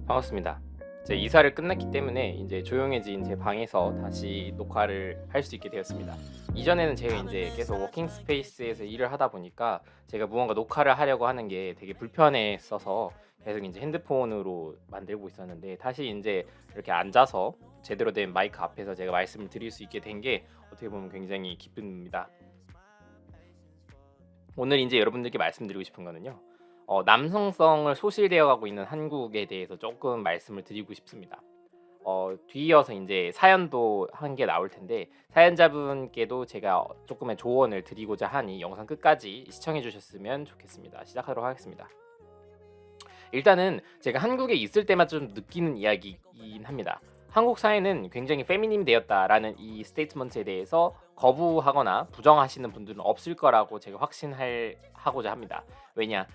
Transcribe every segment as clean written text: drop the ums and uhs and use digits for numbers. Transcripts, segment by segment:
반갑습니다. 이제 이사를 끝냈기 때문에 이제 조용해진 제 방에서 다시 녹화를 할 수 있게 되었습니다. 이전에는 제가 이제 계속 워킹 스페이스에서 일을 하다 보니까 제가 무언가 녹화를 하려고 하는 게 되게 불편했어서 계속 이제 핸드폰으로 만들고 있었는데, 다시 이제 이렇게 앉아서 제대로 된 마이크 앞에서 제가 말씀을 드릴 수 있게 된 게 어떻게 보면 굉장히 기쁩니다. 오늘 이제 여러분들께 말씀드리고 싶은 거는요. 남성성을 소실되어 가고 있는 한국에 대해서 조금 말씀을 드리고 싶습니다. 뒤이어서 이제 사연도 한 개 나올 텐데, 사연자분께도 제가 조금의 조언을 드리고자 하니 영상 끝까지 시청해 주셨으면 좋겠습니다. 시작하도록 하겠습니다. 일단은 제가 한국에 있을 때만 좀 느끼는 이야기이긴 합니다. 한국 사회는 굉장히 페미님 되었다라는 이 스테이트먼트에 대해서 거부하거나 부정하시는 분들은 없을 거라고 제가 하고자 합니다. 왜냐?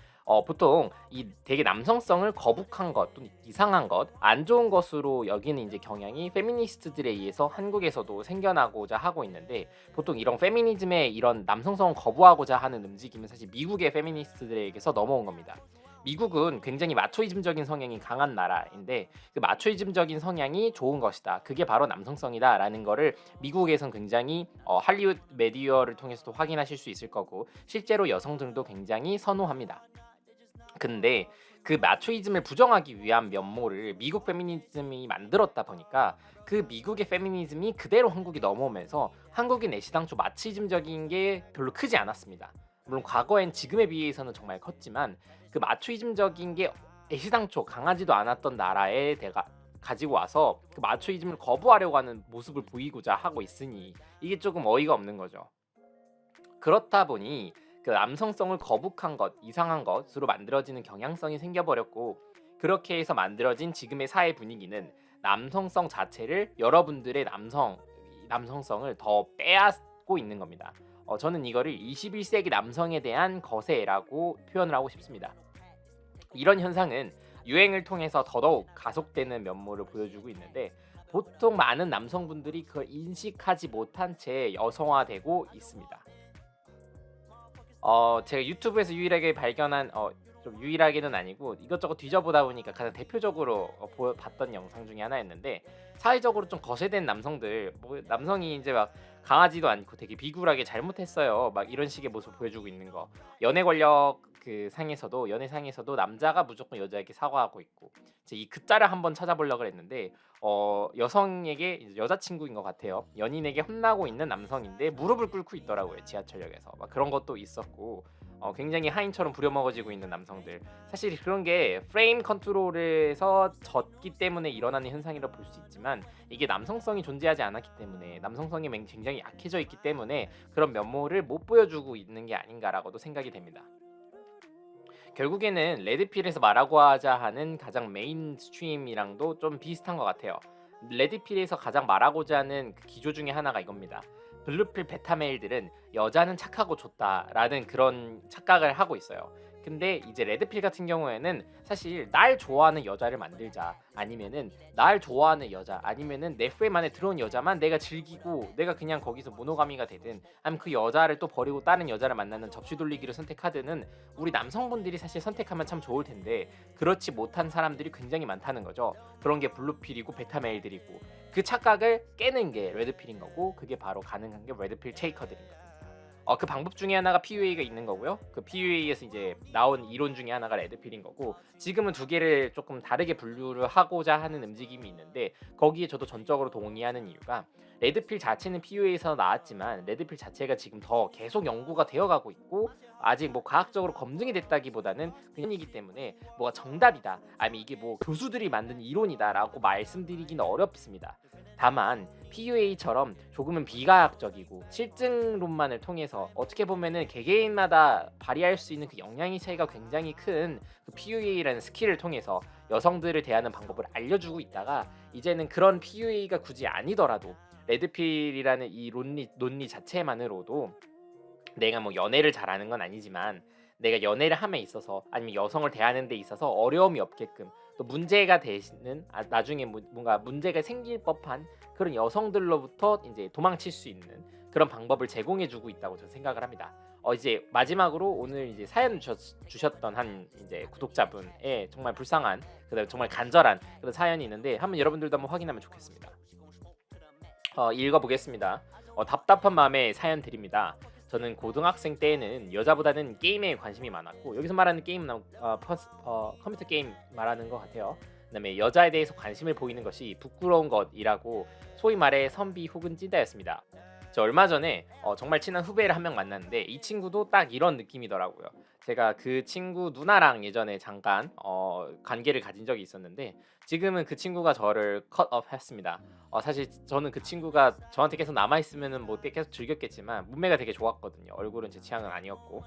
보통 이 되게 남성성을 거북한 것 또는 이상한 것, 안 좋은 것으로 여기는 이제 경향이 페미니스트들에 의해서 한국에서도 생겨나고자 하고 있는데, 보통 이런 페미니즘의 이런 남성성을 거부하고자 하는 움직임은 사실 미국의 페미니스트들에게서 넘어온 겁니다. 미국은 굉장히 마초이즘적인 성향이 강한 나라인데, 그 마초이즘적인 성향이 좋은 것이다, 그게 바로 남성성이다라는 거를 미국에선 굉장히 할리우드 메디어를 통해서도 확인하실 수 있을 거고, 실제로 여성들도 굉장히 선호합니다. 근데 그 마초이즘을 부정하기 위한 면모를 미국 페미니즘이 만들었다 보니까, 그 미국의 페미니즘이 그대로 한국에 넘어오면서 한국인 애시당초 마초이즘적인 게 별로 크지 않았습니다. 물론 과거엔 지금에 비해서는 정말 컸지만, 그 마초이즘적인 게 애시당초 강하지도 않았던 나라에 대가 가지고 와서 그 마초이즘을 거부하려고 하는 모습을 보이고자 하고 있으니 이게 조금 어이가 없는 거죠. 그렇다 보니 그 남성성을 거북한 것, 이상한 것으로 만들어지는 경향성이 생겨버렸고, 그렇게 해서 만들어진 지금의 사회 분위기는 남성성 자체를, 여러분들의 남성성을 더 빼앗고 있는 겁니다. 저는 이거를 21세기 남성에 대한 거세라고 표현을 하고 싶습니다. 이런 현상은 유행을 통해서 더더욱 가속되는 면모를 보여주고 있는데, 보통 많은 남성분들이 그걸 인식하지 못한 채 여성화되고 있습니다. 제가 유튜브에서 유일하게 발견한, 좀 유일하게는 아니고 이것저것 뒤져보다 보니까 가장 대표적으로 봤던 영상 중에 하나였는데, 사회적으로 좀 거세된 남성들, 뭐 남성이 이제 막 강하지도 않고 되게 비굴하게 잘못했어요, 막 이런 식의 모습을 보여주고 있는 거. 연애 권력 그 상에서도, 연애상에서도 남자가 무조건 여자에게 사과하고 있고, 제가 이 글자를 한번 찾아보려고 했는데, 여성에게 이제 여자친구인 것 같아요. 연인에게 혼나고 있는 남성인데 무릎을 꿇고 있더라고요, 지하철역에서. 막 그런 것도 있었고, 굉장히 하인처럼 부려먹어지고 있는 남성들. 사실 그런 게 프레임 컨트롤에서 졌기 때문에 일어나는 현상이라 볼 수 있지만, 이게 남성성이 존재하지 않았기 때문에, 남성성이 굉장히 약해져 있기 때문에 그런 면모를 못 보여주고 있는 게 아닌가라고도 생각이 됩니다. 결국에는 레드필에서 말하고 하자 하는 가장 메인스트림이랑도 좀 비슷한 것 같아요. 레드필에서 가장 말하고자 하는 그 기조 중에 하나가 이겁니다. 블루필 베타 메일들은 여자는 착하고 좋다라는 그런 착각을 하고 있어요. 근데 이제 레드필 같은 경우에는 사실 날 좋아하는 여자를 만들자, 아니면은 날 좋아하는 여자, 아니면은 내 프레임 안에 들어온 여자만 내가 즐기고 내가 그냥 거기서 모노가미가 되든, 아니면 그 여자를 또 버리고 다른 여자를 만나는 접시 돌리기를 선택하든은 우리 남성분들이 사실 선택하면 참 좋을 텐데, 그렇지 못한 사람들이 굉장히 많다는 거죠. 그런 게 블루필이고 베타메일들이고, 그 착각을 깨는 게 레드필인 거고, 그게 바로 가능한 게 레드필 체이커들인 거예요. 그 방법 중에 하나가 PUA가 있는 거고요. 그 PUA에서 이제 나온 이론 중에 하나가 레드필인 거고, 지금은 두 개를 조금 다르게 분류를 하고자 하는 움직임이 있는데, 거기에 저도 전적으로 동의하는 이유가, 레드필 자체는 PUA에서 나왔지만 레드필 자체가 지금 더 계속 연구가 되어가고 있고, 아직 뭐 과학적으로 검증이 됐다기보다는 그냥이기 때문에 뭐가 정답이다, 아니면 이게 뭐 교수들이 만든 이론이다라고 말씀드리기는 어렵습니다. 다만 PUA처럼 조금은 비과학적이고 실증론만을 통해서 어떻게 보면은 개개인마다 발휘할 수 있는 그 영향의 차이가 굉장히 큰 그 PUA라는 스킬을 통해서 여성들을 대하는 방법을 알려주고 있다가, 이제는 그런 PUA가 굳이 아니더라도 레드필이라는 이 논리 자체만으로도, 내가 뭐 연애를 잘하는 건 아니지만 내가 연애를 함에 있어서, 아니면 여성을 대하는 데 있어서 어려움이 없게끔, 또 문제가 되시는, 나중에 뭔가 문제가 생길 법한 그런 여성들로부터 이제 도망칠 수 있는 그런 방법을 제공해 주고 있다고 저는 생각을 합니다. 이제 마지막으로 오늘 이제 사연 주셨던 한 이제 구독자분의 정말 불쌍한 그다음에 정말 간절한 그런 사연이 있는데 한번 여러분들도 한번 확인하면 좋겠습니다. 읽어보겠습니다. 답답한 마음에 사연 드립니다. 저는 고등학생 때에는 여자보다는 게임에 관심이 많았고 여기서 말하는 게임은 컴퓨터 게임 말하는 것 같아요. 그다음에 여자에 대해서 관심을 보이는 것이 부끄러운 것이라고 소위 말해 선비 혹은 찐따였습니다. 저 얼마 전에 정말 친한 후배를 한 명 만났는데 이 친구도 딱 이런 느낌이더라고요. 제가 그 친구 누나랑 예전에 잠깐 관계를 가진 적이 있었는데 지금은 그 친구가 저를 컷업했습니다. 사실 저는 그 친구가 저한테 계속 남아 있으면은 뭐 계속 즐겼겠지만 몸매가 되게 좋았거든요. 얼굴은 제 취향은 아니었고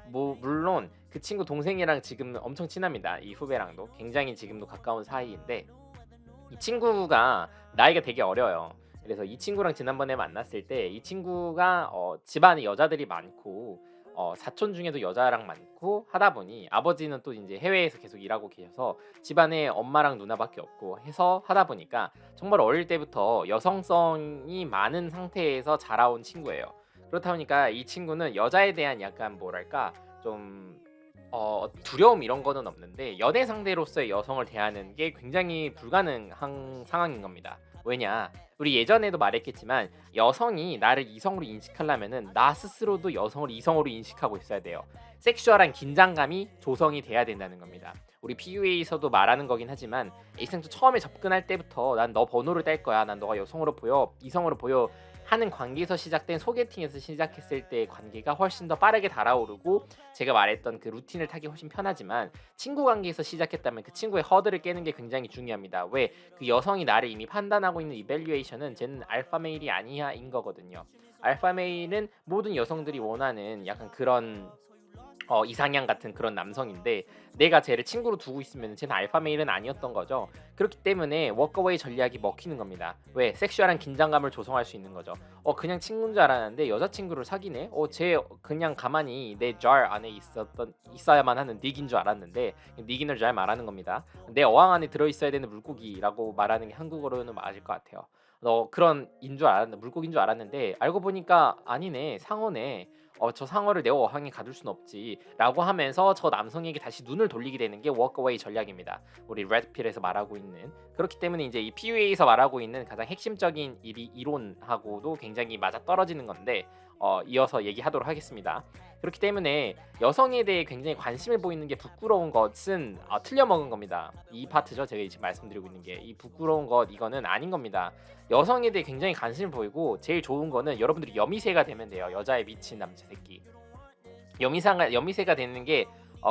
뭐 물론 그 친구 동생이랑 지금 엄청 친합니다. 이 후배랑도 굉장히 지금도 가까운 사이인데 이 친구가 나이가 되게 어려요. 그래서 이 친구랑 지난번에 만났을 때 이 친구가 집안에 여자들이 많고 사촌 중에도 여자랑 많고 하다 보니 아버지는 또 이제 해외에서 계속 일하고 계셔서 집안에 엄마랑 누나밖에 없고 해서 하다 보니까 정말 어릴 때부터 여성성이 많은 상태에서 자라온 친구예요. 그렇다 보니까 이 친구는 여자에 대한 약간 뭐랄까 좀 두려움 이런 거는 없는데 연애 상대로서의 여성을 대하는 게 굉장히 불가능한 상황인 겁니다. 왜냐? 우리 예전에도 말했겠지만 여성이 나를 이성으로 인식하려면은 나 스스로도 여성을 이성으로 인식하고 있어야 돼요. 섹슈얼한 긴장감이 조성이 돼야 된다는 겁니다. 우리 PUA에서도 말하는 거긴 하지만 에이센트 처음에 접근할 때부터 난 너 번호를 뗄 거야. 난 너가 여성으로 보여, 이성으로 보여 하는 관계에서 시작된 소개팅에서 시작했을 때의 관계가 훨씬 더 빠르게 달아오르고 제가 말했던 그 루틴을 타기 훨씬 편하지만 친구 관계에서 시작했다면 그 친구의 허들을 깨는 게 굉장히 중요합니다. 왜? 그 여성이 나를 이미 판단하고 있는 이밸류에이션은 쟤는 알파 메일이 아니야인 거거든요. 알파 메일은 모든 여성들이 원하는 약간 그런 이상향 같은 그런 남성인데 내가 쟤를 친구로 두고 있으면 쟤는 알파 메일은 아니었던 거죠. 그렇기 때문에 워커웨이 전략이 먹히는 겁니다. 왜? 섹슈얼한 긴장감을 조성할 수 있는 거죠. 그냥 친구인 줄 알았는데 여자친구를 사귀네? 쟤 그냥 가만히 내 jar 안에 있어야만 하는 닉인 줄 알았는데 닉인을 잘 말하는 겁니다. 내 어항 안에 들어있어야 되는 물고기라고 말하는 게 한국어로는 맞을 것 같아요. 그런 물고기인 줄 알았는데 알고 보니까 아니네, 상어네. 저 상어를 내 어항에 가둘 순 없지 라고 하면서 저 남성에게 다시 눈을 돌리게 되는 게 워크웨이 전략입니다. 우리 레드필에서 말하고 있는. 그렇기 때문에 이제 이 PUA에서 말하고 있는 가장 핵심적인 이론하고도 굉장히 맞아떨어지는 건데 이어서 얘기하도록 하겠습니다. 그렇기 때문에 여성에 대해 굉장히 관심을 보이는 게 부끄러운 것은 틀려먹은 겁니다. 이 파트죠. 제가 지금 말씀드리고 있는 게 이 부끄러운 것 이거는 아닌 겁니다. 여성에 대해 굉장히 관심을 보이고 제일 좋은 거는 여러분들이 여미새가 되면 돼요. 여자에 미친 남자 새끼. 여미새가 되는 게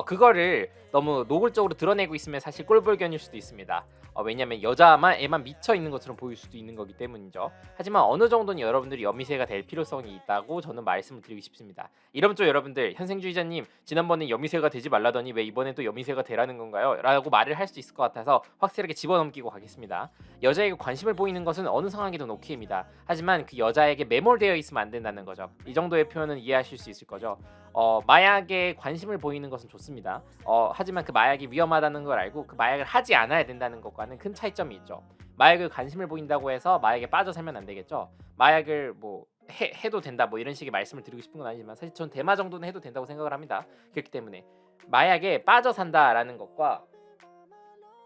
그거를 너무 노골적으로 드러내고 있으면 사실 꼴불견일 수도 있습니다. 왜냐면 여자만 미쳐 있는 것처럼 보일 수도 있는 거기 때문이죠. 하지만 어느 정도는 여러분들이 여미새가 될 필요성이 있다고 저는 말씀을 드리고 싶습니다. 이러면 또 여러분들 현생주의자님 지난번에 여미새가 되지 말라더니 왜 이번엔 또 여미새가 되라는 건가요? 라고 말을 할 수 있을 것 같아서 확실하게 집어넘기고 가겠습니다. 여자에게 관심을 보이는 것은 어느 상황이든 오케이입니다. 하지만 그 여자에게 매몰되어 있으면 안 된다는 거죠. 이 정도의 표현은 이해하실 수 있을 거죠. 마약에 관심을 보이는 것은 좋습니다. 하지만 그 마약이 위험하다는 걸 알고 그 마약을 하지 않아야 된다는 것과는 큰 차이점이 있죠. 마약을 관심을 보인다고 해서 마약에 빠져 살면 안 되겠죠. 마약을 뭐 해도 된다 뭐 이런 식의 말씀을 드리고 싶은 건 아니지만 사실 전 대마 정도는 해도 된다고 생각을 합니다. 그렇기 때문에 마약에 빠져 산다라는 것과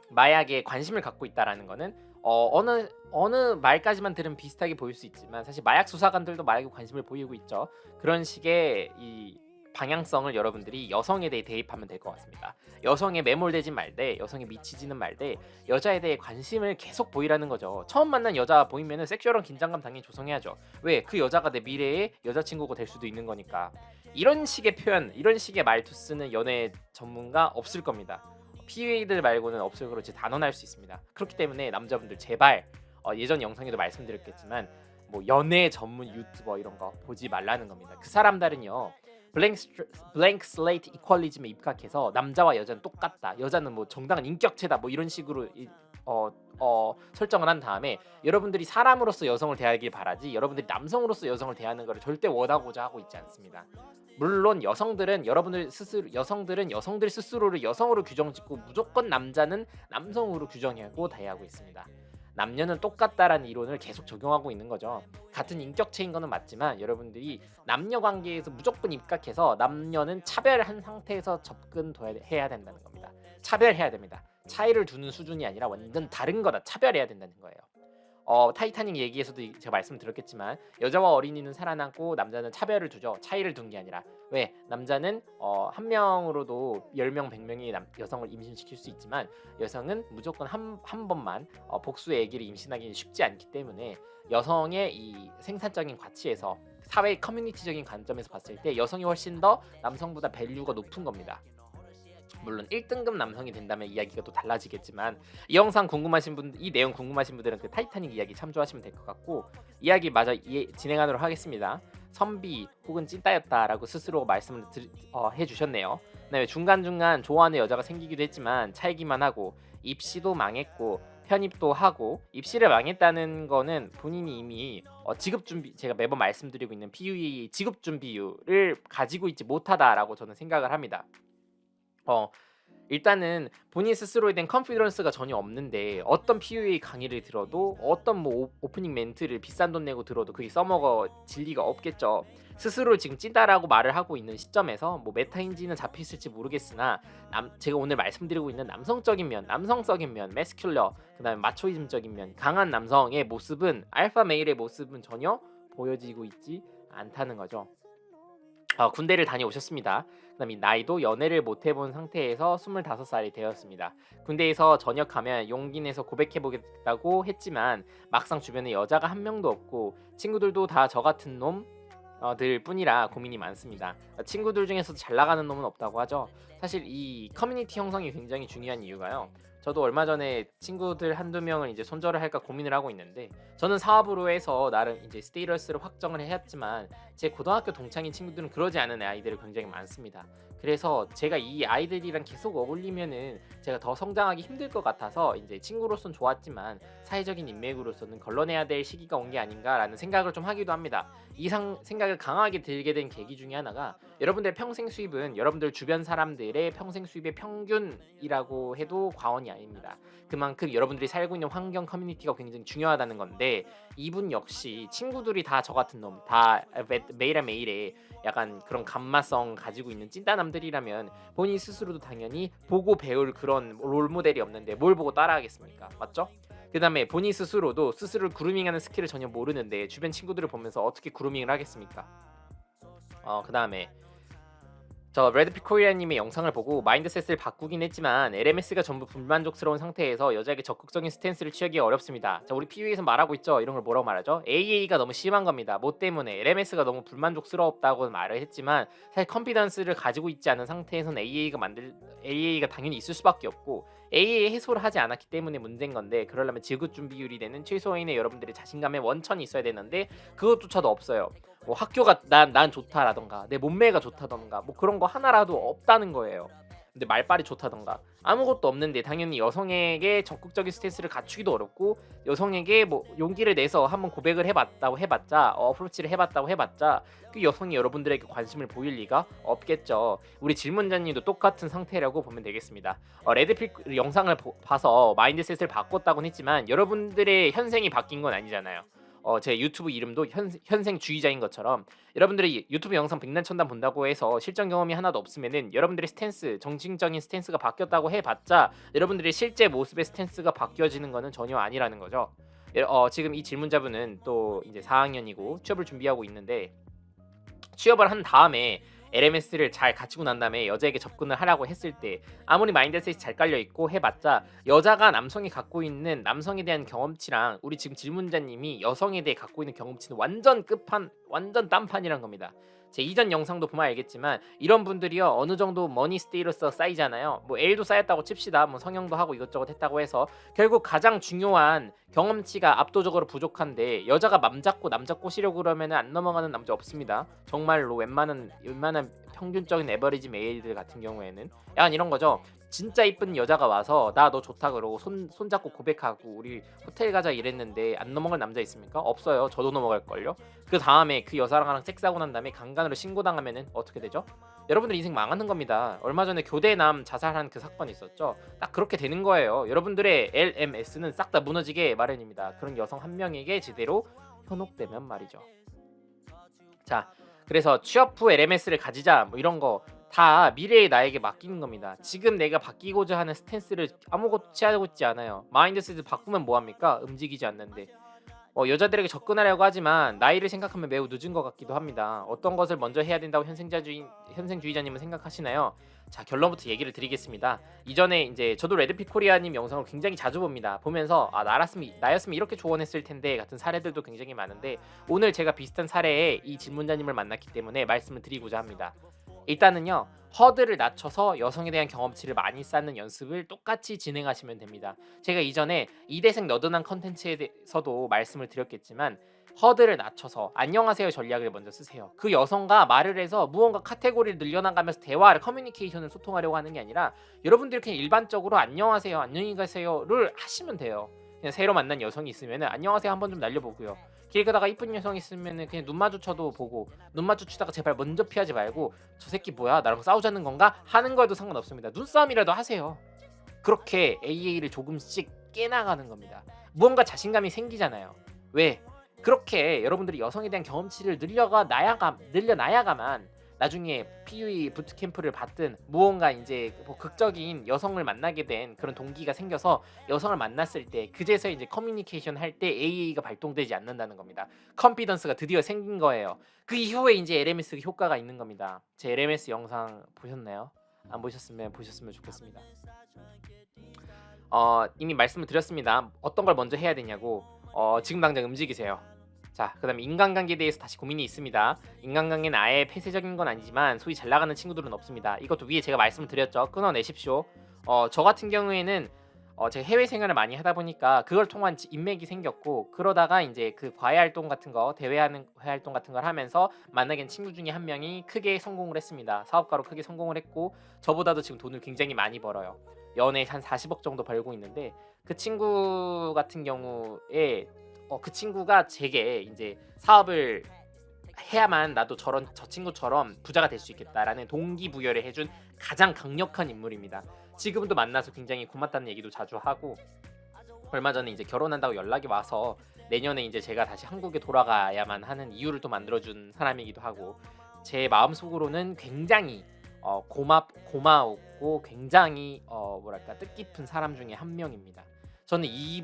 마약에 관심을 갖고 있다라는 거는 어느 말까지만 들으면 비슷하게 보일 수 있지만 사실 마약 수사관들도 마약에 관심을 보이고 있죠. 그런 식의 이 방향성을 여러분들이 여성에 대해 대입하면 될 것 같습니다. 여성에 매몰되지 말되 여성에 미치지는 말되 여자에 대해 관심을 계속 보이라는 거죠. 처음 만난 여자 보이면은 섹슈얼한 긴장감 당연히 조성해야죠. 왜? 그 여자가 내 미래의 여자친구가 될 수도 있는 거니까. 이런 식의 표현, 이런 식의 말투 쓰는 연애 전문가 없을 겁니다. PUA들 말고는 없을 거로 제 단언할 수 있습니다. 그렇기 때문에 남자분들 제발 예전 영상에도 말씀드렸겠지만 뭐 연애 전문 유튜버 이런 거 보지 말라는 겁니다. 그 사람들은요 블랭크 슬레이트 이퀄리즘에 입각해서 남자와 여자는 똑같다. 여자는 뭐 정당한 인격체다. 뭐 이런 식으로 설정을 한 다음에 여러분들이 사람으로서 여성을 대하길 바라지 여러분들이 남성으로서 여성을 대하는 것을 절대 원하고자 하고 있지 않습니다. 물론 여성들은 여성들 스스로를 여성으로 규정짓고 무조건 남자는 남성으로 규정하고 대하고 있습니다. 남녀는 똑같다라는 이론을 계속 적용하고 있는 거죠. 같은 인격체인 거는 맞지만 여러분들이 남녀 관계에서 무조건 입각해서 남녀는 차별한 상태에서 접근해야 된다는 겁니다. 차별해야 됩니다. 차이를 두는 수준이 아니라 완전 다른 거다. 차별해야 된다는 거예요. 타이타닉 얘기에서도 제가 말씀드렸겠지만 여자와 어린이는 살아남고 남자는 차별을 두죠. 차이를 둔 게 아니라. 왜? 남자는 한 명으로도 10명, 100명의 여성을 임신시킬 수 있지만 여성은 무조건 한 번만 복수의 아기를 임신하기는 쉽지 않기 때문에 여성의 이 생산적인 가치에서 사회 커뮤니티적인 관점에서 봤을 때 여성이 훨씬 더 남성보다 밸류가 높은 겁니다. 물론 1등급 남성이 된다면 이야기가 또 달라지겠지만 이 영상 궁금하신 분, 이 내용 궁금하신 분들은 그 타이타닉 이야기 참조하시면 될 것 같고 이야기 마저 진행하도록 하겠습니다. 선비 혹은 찐따였다라고 스스로 말씀을 해주셨네요. 그다음에 중간중간 좋아하는 여자가 생기기도 했지만 차이기만 하고 입시도 망했고 편입도 하고 입시를 망했다는 거는 본인이 이미 지급준비 제가 매번 말씀드리고 있는 PUE 지급준비율을 가지고 있지 못하다라고 저는 생각을 합니다. 일단은 본인 스스로에 대한 컨피던스가 전혀 없는데 어떤 PUA 강의를 들어도 어떤 뭐 오프닝 멘트를 비싼 돈 내고 들어도 그게 써먹어질 리가 없겠죠. 스스로 지금 찐따라고 말을 하고 있는 시점에서 뭐 메타인지는 잡혀있을지 모르겠으나 제가 오늘 말씀드리고 있는 남성적인 면, 남성적인 면, 매스큘러, 그 다음에 마초이즘적인 면, 강한 남성의 모습은 알파 메일의 모습은 전혀 보여지고 있지 않다는 거죠. 군대를 다녀오셨습니다. 그다음에 나이도 연애를 못 해본 상태에서 25살이 되었습니다. 군대에서 전역하면 용기 내서 고백해보겠다고 했지만 막상 주변에 여자가 한 명도 없고 친구들도 다 저 같은 놈들 뿐이라 고민이 많습니다. 친구들 중에서도 잘 나가는 놈은 없다고 하죠. 사실 이 커뮤니티 형성이 굉장히 중요한 이유가요. 저도 얼마 전에 친구들 한두 명을 이제 손절을 할까 고민을 하고 있는데 저는 사업으로 해서 나름 이제 스테이러스를 확정을 했지만 제 고등학교 동창인 친구들은 그러지 않은 아이들이 굉장히 많습니다. 그래서 제가 이 아이들이랑 계속 어울리면은 제가 더 성장하기 힘들 것 같아서 이제 친구로서는 좋았지만 사회적인 인맥으로서는 걸러내야 될 시기가 온 게 아닌가라는 생각을 좀 하기도 합니다. 이 생각을 강하게 들게 된 계기 중에 하나가 여러분들의 평생 수입은 여러분들 주변 사람들의 평생 수입의 평균이라고 해도 과언이 아닙니다. 그만큼 여러분들이 살고 있는 환경 커뮤니티가 굉장히 중요하다는 건데 이분 역시 친구들이 다 저 같은 놈, 다 매일매일에 약간 그런 감마성 가지고 있는 찐따남들이라면 본인 스스로도 당연히 보고 배울 그런 롤모델이 없는데 뭘 보고 따라하겠습니까? 맞죠? 그 다음에 본인 스스로도 스스로를 그루밍하는 스킬을 전혀 모르는데 주변 친구들을 보면서 어떻게 그루밍을 하겠습니까? 그 다음에 저 레드필 코리아님의 영상을 보고 마인드셋을 바꾸긴 했지만 LMS가 전부 불만족스러운 상태에서 여자에게 적극적인 스탠스를 취하기 어렵습니다. 자, 우리 PU에서 말하고 있죠. 이런 걸 뭐라고 말하죠? AA가 너무 심한 겁니다. 뭐 때문에? LMS가 너무 불만족스럽다고 말을 했지만 사실 컨피던스를 가지고 있지 않은 상태에서는 AA가 당연히 있을 수밖에 없고 AA 해소를 하지 않았기 때문에 문제인 건데 그러려면 지급 준비율이 되는 최소한의 여러분들의 자신감의 원천이 있어야 되는데 그것조차도 없어요. 뭐 학교가 난 좋다라던가 내 몸매가 좋다던가 뭐 그런 거 하나라도 없다는 거예요. 근데 말빨이 좋다던가 아무것도 없는데 당연히 여성에게 적극적인 스탠스를 갖추기도 어렵고 여성에게 뭐 용기를 내서 한번 고백을 해봤자 어프로치를 해봤자 그 여성이 여러분들에게 관심을 보일 리가 없겠죠. 우리 질문자님도 똑같은 상태라고 보면 되겠습니다. 레드필 영상을 봐서 마인드셋을 바꿨다고는 했지만 여러분들의 현생이 바뀐 건 아니잖아요. 제 유튜브 이름도 현생주의자인 것처럼 여러분들이 유튜브 영상 백난천단 본다고 해서 실전 경험이 하나도 없으면은 여러분들의 스탠스, 정신적인 스탠스가 바뀌었다고 해봤자 여러분들의 실제 모습의 스탠스가 바뀌어지는 거는 전혀 아니라는 거죠. 지금 이 질문자분은 또 이제 4학년이고 취업을 준비하고 있는데 취업을 한 다음에 LMS를 잘 갖추고 난 다음에 여자에게 접근을 하라고 했을 때 아무리 마인드셋이 잘 깔려있고 해봤자 여자가 남성이 갖고 있는 남성에 대한 경험치랑 우리 지금 질문자님이 여성에 대해 갖고 있는 경험치는 완전 딴판이란 겁니다. 제 이전 영상도 보면 알겠지만 이런 분들이요 어느 정도 머니 스테이러스 쌓이잖아요. 뭐 L도 쌓였다고 칩시다. 뭐 성형도 하고 이것저것 했다고 해서 결국 가장 중요한 경험치가 압도적으로 부족한데 여자가 맘 잡고 남자 꼬시려고 그러면은 안 넘어가는 남자 없습니다. 정말로 웬만한 평균적인 에버리지 메일들 같은 경우에는 약간 이런 거죠. 진짜 이쁜 여자가 와서 나 너 좋다 그러고 손잡고 고백하고 우리 호텔 가자 이랬는데 안 넘어갈 남자 있습니까? 없어요. 저도 넘어갈걸요. 그 다음에 그 여자랑 섹스하고 난 다음에 강간으로 신고당하면은 어떻게 되죠? 여러분들 인생 망하는 겁니다. 얼마 전에 교대남 자살한 그 사건 있었죠. 딱 그렇게 되는 거예요. 여러분들의 LMS는 싹 다 무너지게 마련입니다. 그런 여성 한 명에게 제대로 현혹되면 말이죠. 자, 그래서 취업 후 LMS를 가지자 뭐 이런 거 다 미래의 나에게 맡기는 겁니다. 지금 내가 바뀌고자 하는 스탠스를 아무것도 취하고 있지 않아요. 마인드셋을 바꾸면 뭐합니까? 움직이지 않는데. 여자들에게 접근하려고 하지만 나이를 생각하면 매우 늦은 것 같기도 합니다. 어떤 것을 먼저 해야 된다고 현생주의자님은 생각하시나요? 자, 결론부터 얘기를 드리겠습니다. 이전에 이제 저도 레드핏 코리아님 영상을 굉장히 자주 봅니다. 보면서 나였으면 이렇게 조언했을 텐데 같은 사례들도 굉장히 많은데 오늘 제가 비슷한 사례에 이 질문자님을 만났기 때문에 말씀을 드리고자 합니다. 일단은요, 허들을 낮춰서 여성에 대한 경험치를 많이 쌓는 연습을 똑같이 진행하시면 됩니다. 제가 이전에 이대생 너드난 컨텐츠에 대해서도 말씀을 드렸겠지만 허들을 낮춰서 안녕하세요 전략을 먼저 쓰세요. 그 여성과 말을 해서 무언가 카테고리를 늘려나가면서 대화를 커뮤니케이션을 소통하려고 하는 게 아니라 여러분들이 그냥 일반적으로 안녕하세요 안녕히 가세요를 하시면 돼요. 그냥 새로 만난 여성이 있으면 안녕하세요 한번 좀 날려보고요. 길 가다가 이쁜 여성 있으면 그냥 눈 마주쳐도 보고 눈 마주치다가 제발 먼저 피하지 말고 저 새끼 뭐야 나랑 싸우자는 건가 하는 거에도 상관없습니다. 눈싸움이라도 하세요. 그렇게 AA를 조금씩 깨나가는 겁니다. 무언가 자신감이 생기잖아요. 왜? 그렇게 여러분들이 여성에 대한 경험치를 늘려나야가만 나중에 PUE 부트캠프를 받든 무언가 이제 뭐 극적인 여성을 만나게 된 그런 동기가 생겨서 여성을 만났을 때 그제서 이제 커뮤니케이션 할 때 AA가 발동되지 않는다는 겁니다. 컨피던스가 드디어 생긴 거예요. 그 이후에 이제 LMS 효과가 있는 겁니다. 제 LMS 영상 보셨나요? 안 보셨으면 좋겠습니다. 이미 말씀을 드렸습니다. 어떤 걸 먼저 해야 되냐고. 지금 당장 움직이세요. 자, 그 다음에 인간관계에 대해서 다시 고민이 있습니다. 인간관계는 아예 폐쇄적인 건 아니지만 소위 잘 나가는 친구들은 없습니다. 이것도 위에 제가 말씀을 드렸죠. 끊어내십시오. 저 같은 경우에는 제가 해외 생활을 많이 하다 보니까 그걸 통한 인맥이 생겼고 그러다가 이제 그 과외 활동 같은 거 대외하는 활동 같은 걸 하면서 만나게 된 친구 중에 한 명이 크게 성공을 했습니다. 사업가로 크게 성공을 했고 저보다도 지금 돈을 굉장히 많이 벌어요. 연에 한 40억 정도 벌고 있는데 그 친구 같은 경우에 그 친구가 제게 이제 사업을 해야만 나도 저 친구처럼 부자가 될 수 있겠다라는 동기부여를 해준 가장 강력한 인물입니다. 지금도 만나서 굉장히 고맙다는 얘기도 자주 하고 얼마 전에 이제 결혼한다고 연락이 와서 내년에 이제 제가 다시 한국에 돌아가야만 하는 이유를 또 만들어준 사람이기도 하고 제 마음속으로는 굉장히 고마웠고 굉장히 뭐랄까 뜻깊은 사람 중에 한 명입니다. 저는 이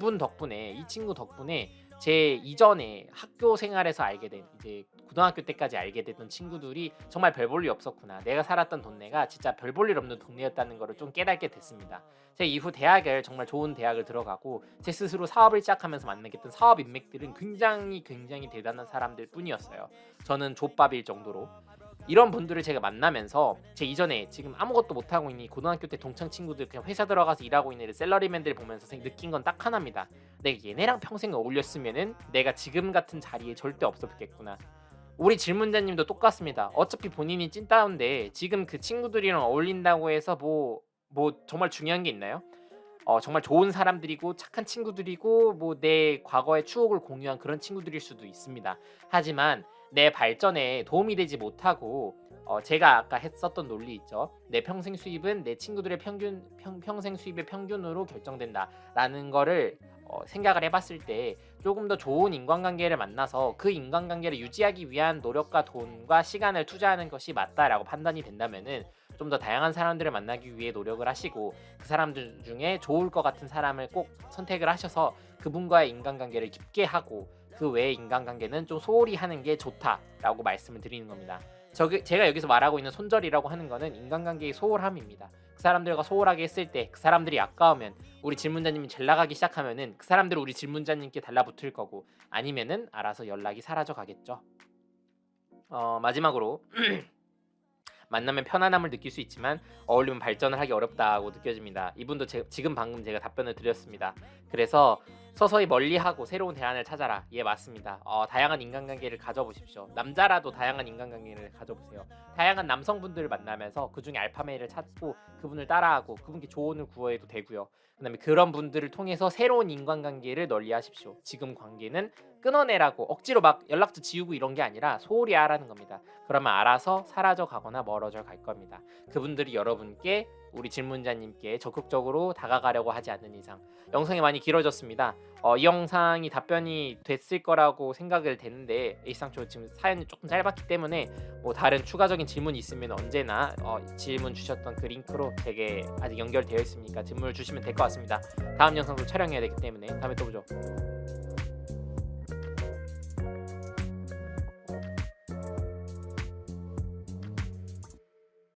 친구 덕분에 제 이전에 학교 생활에서 알게 된 이제 고등학교 때까지 알게 됐던 친구들이 정말 별 볼 일 없었구나. 내가 살았던 동네가 진짜 별 볼 일 없는 동네였다는 거를 좀 깨닫게 됐습니다. 제 이후 대학을 정말 좋은 대학을 들어가고 제 스스로 사업을 시작하면서 만나게 된 사업 인맥들은 굉장히 대단한 사람들 뿐이었어요. 저는 족밥일 정도로. 이런 분들을 제가 만나면서 제 이전에 지금 아무것도 못하고 있는 고등학교 때 동창 친구들 그냥 회사 들어가서 일하고 있는 셀러리맨들 보면서 느낀 건 딱 하나입니다. 내가 얘네랑 평생 어울렸으면은 내가 지금 같은 자리에 절대 없었겠구나. 우리 질문자님도 똑같습니다. 어차피 본인이 찐따운데 지금 그 친구들이랑 어울린다고 해서 뭐 정말 중요한 게 있나요? 정말 좋은 사람들이고 착한 친구들이고 뭐 내 과거의 추억을 공유한 그런 친구들일 수도 있습니다. 하지만 내 발전에 도움이 되지 못하고 제가 아까 했었던 논리 있죠. 내 평생 수입은 내 친구들의 평생 수입의 평균으로 결정된다라는 거를 생각을 해봤을 때 조금 더 좋은 인간관계를 만나서 그 인간관계를 유지하기 위한 노력과 돈과 시간을 투자하는 것이 맞다라고 판단이 된다면은 좀 더 다양한 사람들을 만나기 위해 노력을 하시고 그 사람들 중에 좋을 것 같은 사람을 꼭 선택을 하셔서 그분과의 인간관계를 깊게 하고 그 외의 인간관계는 좀 소홀히 하는 게 좋다라고 말씀을 드리는 겁니다. 제가 여기서 말하고 있는 손절이라고 하는 거는 인간관계의 소홀함입니다. 그 사람들과 소홀하게 했을 때 그 사람들이 아까우면 우리 질문자님이 잘 나가기 시작하면은 그 사람들은 우리 질문자님께 달라붙을 거고 아니면은 알아서 연락이 사라져 가겠죠. 마지막으로 만나면 편안함을 느낄 수 있지만 어울리면 발전을 하기 어렵다고 느껴집니다. 이분도 지금 방금 제가 답변을 드렸습니다. 그래서 서서히 멀리하고 새로운 대안을 찾아라. 예, 맞습니다. 다양한 인간관계를 가져보십시오. 남자라도 다양한 인간관계를 가져보세요. 다양한 남성분들을 만나면서 그중에 알파메일을 찾고 그분을 따라하고 그분께 조언을 구해도 되고요. 그다음에 그런 분들을 통해서 새로운 인간관계를 널리하십시오. 지금 관계는 끊어내라고 억지로 막 연락처 지우고 이런 게 아니라 소홀히 하라는 겁니다. 그러면 알아서 사라져 가거나 멀어져 갈 겁니다. 그분들이 여러분께 우리 질문자님께 적극적으로 다가가려고 하지 않는 이상. 영상이 많이 길어졌습니다. 이 영상이 답변이 됐을 거라고 생각을 되는데 일상적으로 지금 사연이 조금 짧았기 때문에 뭐 다른 추가적인 질문이 있으면 언제나 질문 주셨던 그 링크로 되게 아직 연결되어 있으니까 질문을 주시면 될 것 같습니다. 다음 영상도 촬영해야 되기 때문에 다음에 또 보죠.